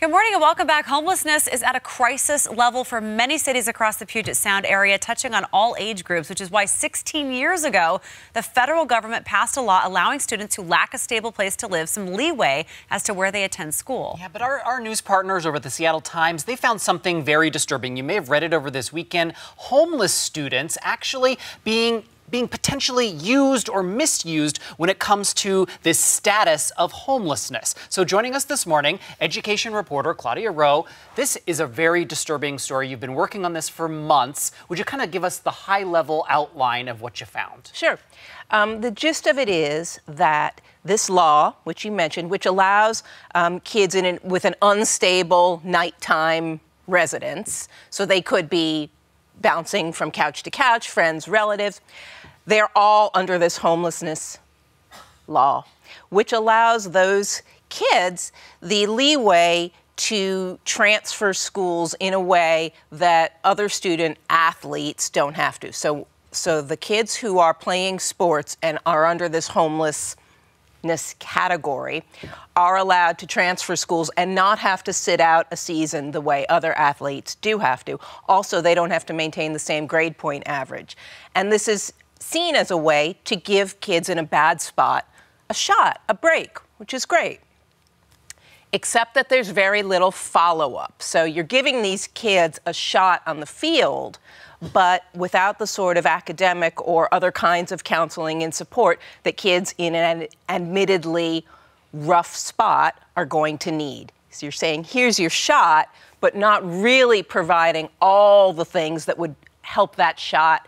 Good morning and welcome back. Homelessness is at a crisis level for many cities across the Puget Sound area, touching on all age groups, which is why 16 years ago, the federal government passed a law allowing students who lack a stable place to live some leeway as to where they attend school. Yeah, but our news partners over at the Seattle Times, they found something very disturbing. You may have read it over this weekend. Homeless students actually being potentially used or misused when it comes to this status of homelessness. So joining us this morning, education reporter Claudia Rowe. This is a very disturbing story. You've been working on this for months. Would you kind of give us the high-level outline of what you found? Sure. The gist of it is that this law, which you mentioned, which allows kids with an unstable nighttime residence, so they could be bouncing from couch to couch, friends, relatives, they're all under this homelessness law, which allows those kids the leeway to transfer schools in a way that other student athletes don't have to. So the kids who are playing sports and are under this homelessness category are allowed to transfer schools and not have to sit out a season the way other athletes do have to. Also, they don't have to maintain the same grade point average. And this is seen as a way to give kids in a bad spot a shot, a break, which is great. Except that there's very little follow-up. So you're giving these kids a shot on the field, but without the sort of academic or other kinds of counseling and support that kids in an admittedly rough spot are going to need. So you're saying, here's your shot, but not really providing all the things that would help that shot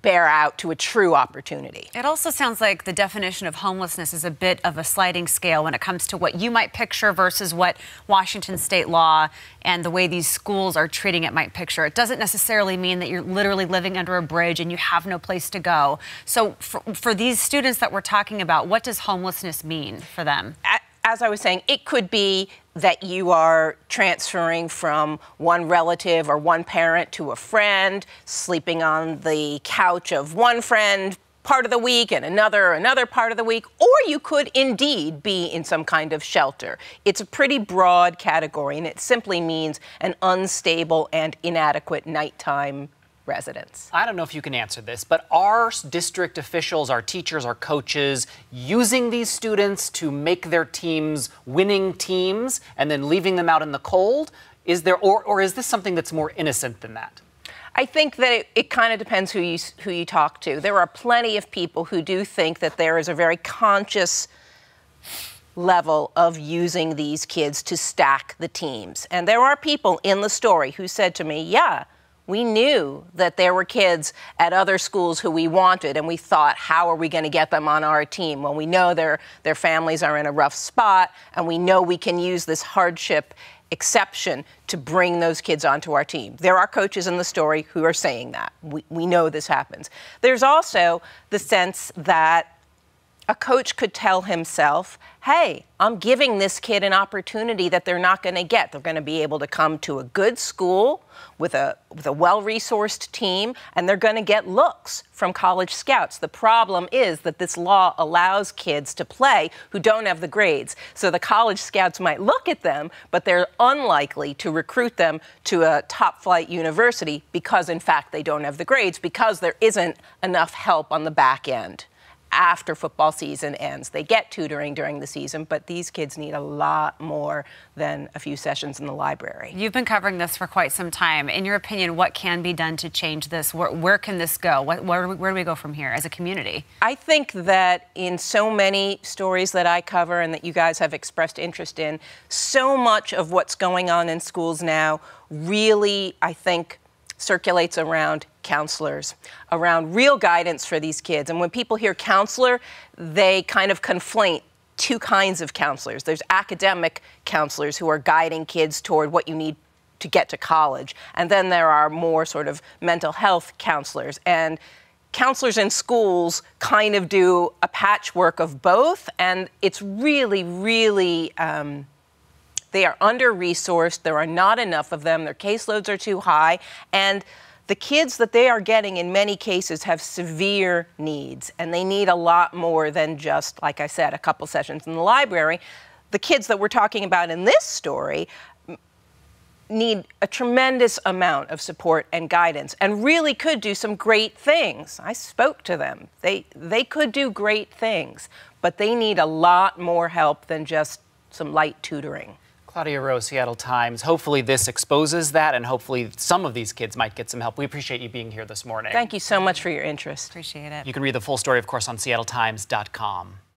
bear out to a true opportunity. It also sounds like the definition of homelessness is a bit of a sliding scale when it comes to what you might picture versus what Washington state law and the way these schools are treating it might picture. It doesn't necessarily mean that you're literally living under a bridge and you have no place to go. So for these students that we're talking about, what does homelessness mean for them? As I was saying, it could be that you are transferring from one relative or one parent to a friend, sleeping on the couch of one friend part of the week and another part of the week, or you could indeed be in some kind of shelter. It's a pretty broad category, and it simply means an unstable and inadequate nighttime residents. I don't know if you can answer this, but are district officials, our teachers, our coaches using these students to make their teams winning teams and then leaving them out in the cold? Is there, or is this something that's more innocent than that? I think that it kind of depends who you talk to. There are plenty of people who do think that there is a very conscious level of using these kids to stack the teams. And there are people in the story who said to me, yeah, we knew that there were kids at other schools who we wanted, and we thought, how are we going to get them on our team? Well, we know their families are in a rough spot, and we know we can use this hardship exception to bring those kids onto our team. There are coaches in the story who are saying that. We know this happens. There's also the sense that a coach could tell himself, hey, I'm giving this kid an opportunity that they're not going to get. They're going to be able to come to a good school with a well-resourced team, and they're going to get looks from college scouts. The problem is that this law allows kids to play who don't have the grades. So the college scouts might look at them, but they're unlikely to recruit them to a top-flight university because, in fact, they don't have the grades, because there isn't enough help on the back end. After football season ends. They get tutoring during the season, but these kids need a lot more than a few sessions in the library. You've been covering this for quite some time. In your opinion, what can be done to change this? Where can this go? Where do we go from here as a community? I think that in so many stories that I cover and that you guys have expressed interest in, so much of what's going on in schools now really, I think, circulates around counselors, around real guidance for these kids. And when people hear counselor, they kind of conflate two kinds of counselors. There's academic counselors who are guiding kids toward what you need to get to college. And then there are more sort of mental health counselors. And counselors in schools kind of do a patchwork of both. And it's really, really they are under-resourced. There are not enough of them. Their caseloads are too high. And the kids that they are getting in many cases have severe needs, and they need a lot more than just, like I said, a couple sessions in the library. the kids that we're talking about in this story need a tremendous amount of support and guidance and really could do some great things. I spoke to them. They could do great things, but they need a lot more help than just some light tutoring. Claudia Rowe, Seattle Times. Hopefully this exposes that, and hopefully some of these kids might get some help. We appreciate you being here this morning. Thank you so much for your interest. Appreciate it. You can read the full story, of course, on seattletimes.com.